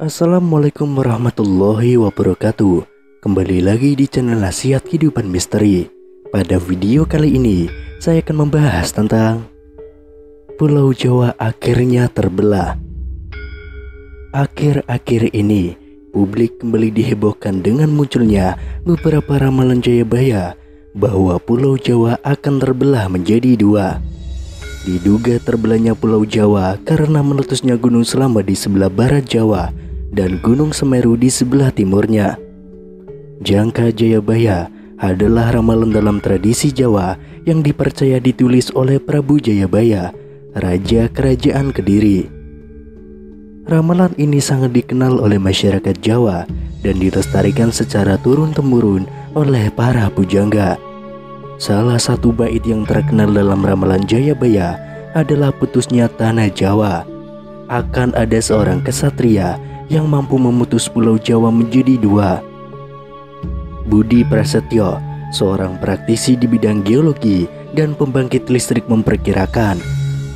Assalamualaikum warahmatullahi wabarakatuh. Kembali lagi di channel Nasihat Kehidupan Misteri. Pada video kali ini saya akan membahas tentang Pulau Jawa akhirnya terbelah. Akhir-akhir ini publik kembali dihebohkan dengan munculnya beberapa ramalan Jayabaya bahwa Pulau Jawa akan terbelah menjadi dua. Diduga terbelahnya Pulau Jawa karena meletusnya Gunung Selamat di sebelah barat Jawa dan Gunung Semeru di sebelah timurnya. Jangka Jayabaya adalah ramalan dalam tradisi Jawa yang dipercaya ditulis oleh Prabu Jayabaya, Raja Kerajaan Kediri. Ramalan ini sangat dikenal oleh masyarakat Jawa dan dilestarikan secara turun-temurun oleh para pujangga. Salah satu bait yang terkenal dalam ramalan Jayabaya adalah putusnya tanah Jawa. Akan ada seorang kesatria yang mampu memutus Pulau Jawa menjadi dua. Budi Prasetyo, seorang praktisi di bidang geologi dan pembangkit listrik, memperkirakan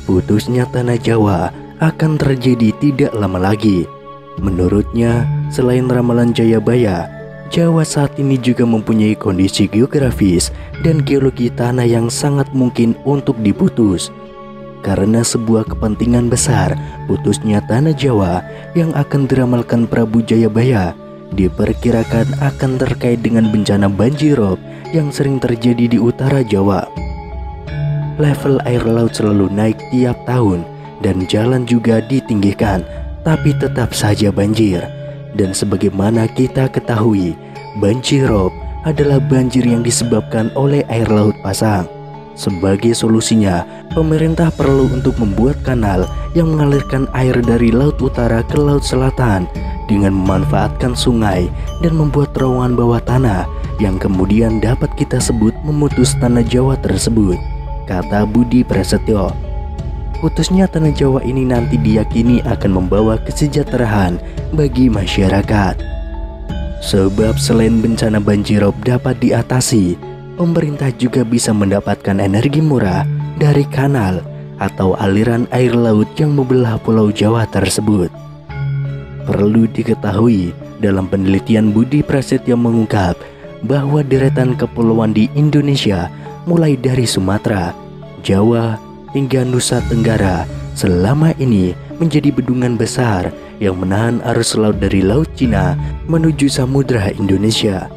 putusnya tanah Jawa akan terjadi tidak lama lagi. Menurutnya, selain ramalan Jayabaya, Jawa saat ini juga mempunyai kondisi geografis dan geologi tanah yang sangat mungkin untuk diputus. Karena sebuah kepentingan besar putusnya tanah Jawa yang akan diramalkan Prabu Jayabaya diperkirakan akan terkait dengan bencana banjirop yang sering terjadi di utara Jawa. Level air laut selalu naik tiap tahun dan jalan juga ditinggikan, tapi tetap saja banjir. Dan sebagaimana kita ketahui, banjirop adalah banjir yang disebabkan oleh air laut pasang. Sebagai solusinya, pemerintah perlu untuk membuat kanal yang mengalirkan air dari laut utara ke laut selatan dengan memanfaatkan sungai dan membuat terowongan bawah tanah yang kemudian dapat kita sebut memutus tanah Jawa tersebut, kata Budi Prasetyo. Putusnya tanah Jawa ini nanti diyakini akan membawa kesejahteraan bagi masyarakat. Sebab selain bencana banjirop dapat diatasi, pemerintah juga bisa mendapatkan energi murah dari kanal atau aliran air laut yang membelah Pulau Jawa tersebut. Perlu diketahui, dalam penelitian Budi Prasetyo mengungkap bahwa deretan kepulauan di Indonesia mulai dari Sumatera, Jawa, hingga Nusa Tenggara selama ini menjadi bendungan besar yang menahan arus laut dari Laut Cina menuju Samudra Indonesia.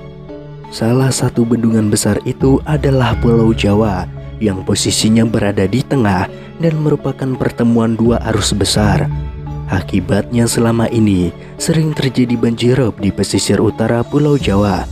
Salah satu bendungan besar itu adalah Pulau Jawa yang posisinya berada di tengah dan merupakan pertemuan dua arus besar. Akibatnya selama ini sering terjadi banjirop di pesisir utara Pulau Jawa.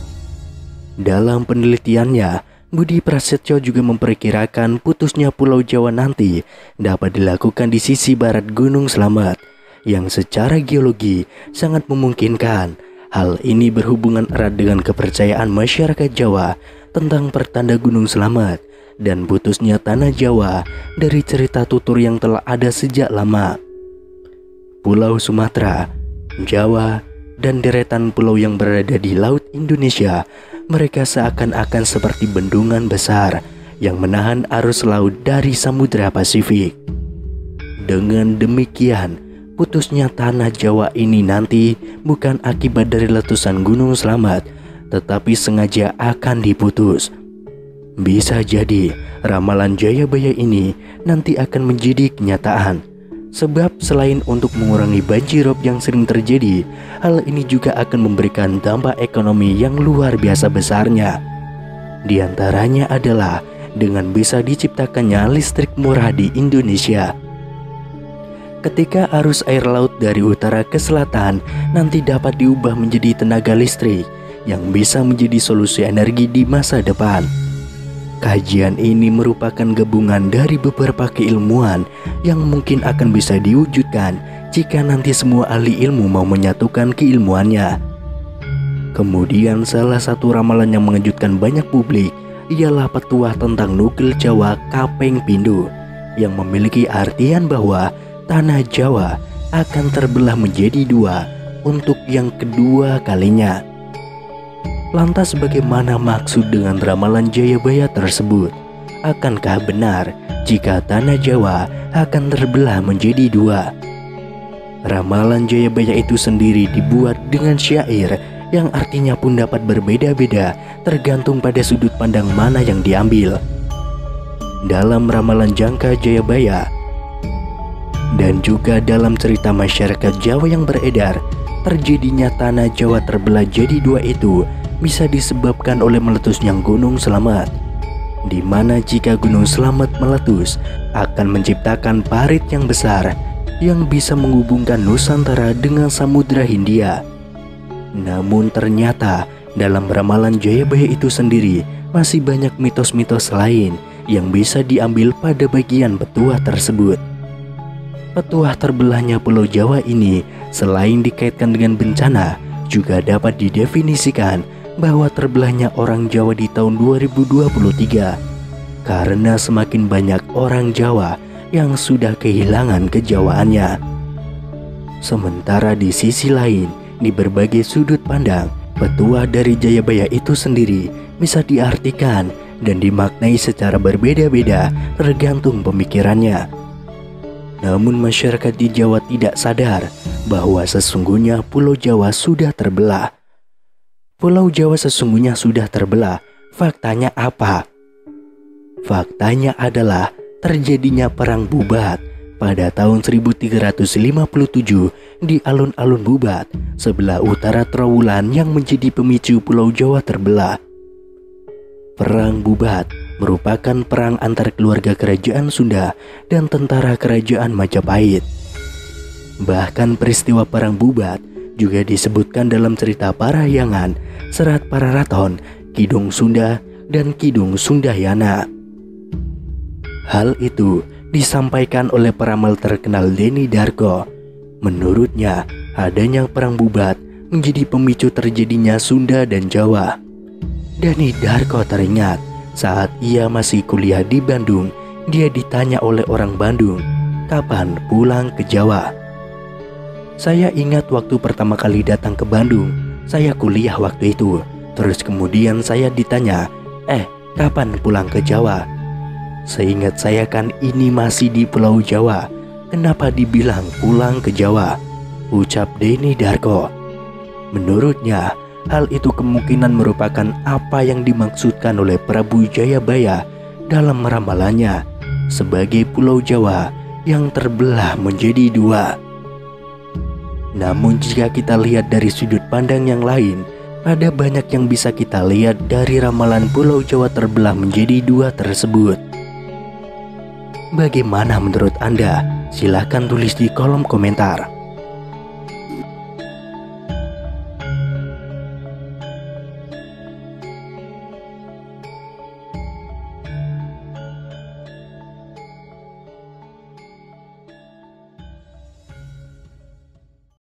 Dalam penelitiannya, Budi Prasetyo juga memperkirakan putusnya Pulau Jawa nanti dapat dilakukan di sisi barat Gunung Selamat, yang secara geologi sangat memungkinkan. Hal ini berhubungan erat dengan kepercayaan masyarakat Jawa tentang pertanda Gunung Selamat dan putusnya tanah Jawa dari cerita tutur yang telah ada sejak lama. Pulau Sumatera, Jawa, dan deretan pulau yang berada di Laut Indonesia, mereka seakan-akan seperti bendungan besar yang menahan arus laut dari Samudra Pasifik. Dengan demikian, putusnya tanah Jawa ini nanti bukan akibat dari letusan Gunung Selamat, tetapi sengaja akan diputus. Bisa jadi ramalan Jayabaya ini nanti akan menjadi kenyataan. Sebab selain untuk mengurangi banjirop yang sering terjadi, hal ini juga akan memberikan dampak ekonomi yang luar biasa besarnya. Di antaranya adalah dengan bisa diciptakannya listrik murah di Indonesia. Ketika arus air laut dari utara ke selatan nanti dapat diubah menjadi tenaga listrik yang bisa menjadi solusi energi di masa depan. Kajian ini merupakan gabungan dari beberapa keilmuan yang mungkin akan bisa diwujudkan jika nanti semua ahli ilmu mau menyatukan keilmuannya. Kemudian salah satu ramalan yang mengejutkan banyak publik ialah petuah tentang nukil Jawa Kapeng Pindho yang memiliki artian bahwa tanah Jawa akan terbelah menjadi dua untuk yang kedua kalinya. Lantas bagaimana maksud dengan ramalan Jayabaya tersebut? Akankah benar jika tanah Jawa akan terbelah menjadi dua? Ramalan Jayabaya itu sendiri dibuat dengan syair yang artinya pun dapat berbeda-beda tergantung pada sudut pandang mana yang diambil. Dalam ramalan jangka Jayabaya dan juga dalam cerita masyarakat Jawa yang beredar, terjadinya tanah Jawa terbelah jadi dua itu bisa disebabkan oleh meletusnya Gunung Slamet, di mana jika Gunung Slamet meletus akan menciptakan parit yang besar yang bisa menghubungkan Nusantara dengan Samudra Hindia. Namun ternyata dalam ramalan Jayabaya itu sendiri masih banyak mitos-mitos lain yang bisa diambil pada bagian petuah tersebut. Petuah terbelahnya Pulau Jawa ini selain dikaitkan dengan bencana, juga dapat didefinisikan bahwa terbelahnya orang Jawa di tahun 2023 karena semakin banyak orang Jawa yang sudah kehilangan kejawaannya. Sementara di sisi lain, di berbagai sudut pandang, petuah dari Jayabaya itu sendiri bisa diartikan dan dimaknai secara berbeda-beda tergantung pemikirannya. Namun masyarakat di Jawa tidak sadar bahwa sesungguhnya Pulau Jawa sudah terbelah. Pulau Jawa sesungguhnya sudah terbelah. Faktanya apa? Faktanya adalah terjadinya Perang Bubat pada tahun 1357 di alun-alun Bubat, sebelah utara Trowulan yang menjadi pemicu Pulau Jawa terbelah. Perang Bubat merupakan perang antar keluarga kerajaan Sunda dan tentara kerajaan Majapahit. Bahkan peristiwa Perang Bubat juga disebutkan dalam cerita Parahyangan, Serat Pararaton, Kidung Sunda, dan Kidung Sundayana. Hal itu disampaikan oleh peramal terkenal Deni Darko. Menurutnya, adanya Perang Bubat menjadi pemicu terjadinya Sunda dan Jawa. Deni Darko teringat saat ia masih kuliah di Bandung, dia ditanya oleh orang Bandung, kapan pulang ke Jawa. Saya ingat waktu pertama kali datang ke Bandung, saya kuliah waktu itu. Terus kemudian saya ditanya, kapan pulang ke Jawa? Seingat saya kan ini masih di Pulau Jawa, kenapa dibilang pulang ke Jawa? Ucap Deni Darko. Menurutnya, hal itu kemungkinan merupakan apa yang dimaksudkan oleh Prabu Jayabaya dalam ramalannya sebagai Pulau Jawa yang terbelah menjadi dua. Namun jika kita lihat dari sudut pandang yang lain, ada banyak yang bisa kita lihat dari ramalan Pulau Jawa terbelah menjadi dua tersebut. Bagaimana menurut Anda? Silahkan tulis di kolom komentar.